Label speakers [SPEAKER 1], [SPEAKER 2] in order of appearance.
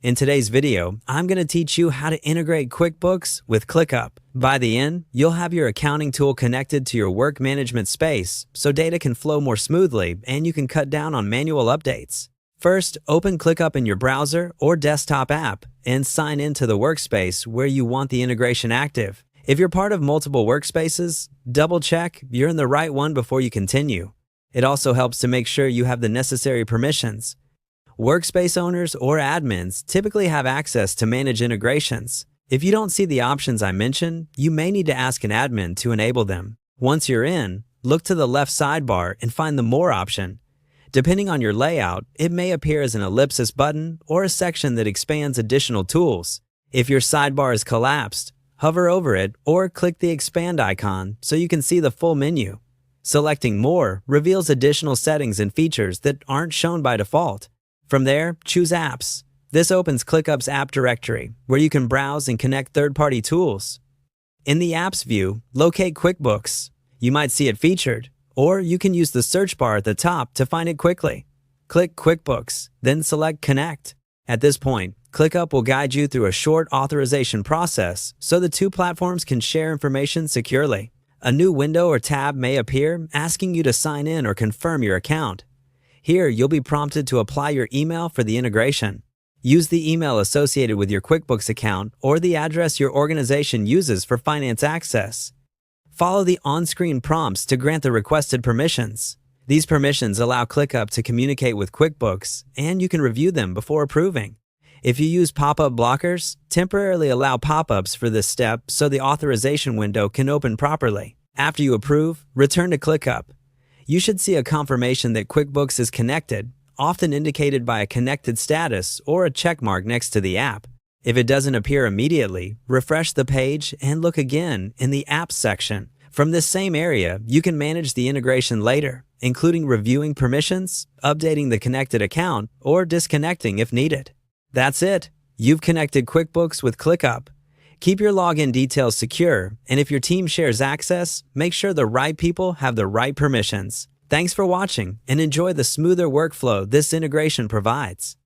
[SPEAKER 1] In today's video, I'm going to teach you how to integrate QuickBooks with ClickUp. By the end, you'll have your accounting tool connected to your work management space so data can flow more smoothly and you can cut down on manual updates. First, open ClickUp in your browser or desktop app and sign into the workspace where you want the integration active. If you're part of multiple workspaces, double-check you're in the right one before you continue. It also helps to make sure you have the necessary permissions. Workspace owners or admins typically have access to manage integrations. If you don't see the options I mentioned, you may need to ask an admin to enable them. Once you're in, look to the left sidebar and find the More option. Depending on your layout, it may appear as an ellipsis button or a section that expands additional tools. If your sidebar is collapsed, hover over it or click the expand icon so you can see the full menu. Selecting More reveals additional settings and features that aren't shown by default. From there, choose Apps. This opens ClickUp's app directory, where you can browse and connect third-party tools. In the Apps view, locate QuickBooks. You might see it featured, or you can use the search bar at the top to find it quickly. Click QuickBooks, then select Connect. At this point, ClickUp will guide you through a short authorization process so the two platforms can share information securely. A new window or tab may appear asking you to sign in or confirm your account. Here, you'll be prompted to apply your email for the integration. Use the email associated with your QuickBooks account or the address your organization uses for finance access. Follow the on-screen prompts to grant the requested permissions. These permissions allow ClickUp to communicate with QuickBooks, and you can review them before approving. If you use pop-up blockers, temporarily allow pop-ups for this step so the authorization window can open properly. After you approve, return to ClickUp. You should see a confirmation that QuickBooks is connected, often indicated by a connected status or a check mark next to the app. If it doesn't appear immediately, refresh the page and look again in the Apps section. From this same area, you can manage the integration later, including reviewing permissions, updating the connected account, or disconnecting if needed. That's it. You've connected QuickBooks with ClickUp. Keep your login details secure, and if your team shares access, make sure the right people have the right permissions. Thanks for watching, and enjoy the smoother workflow this integration provides.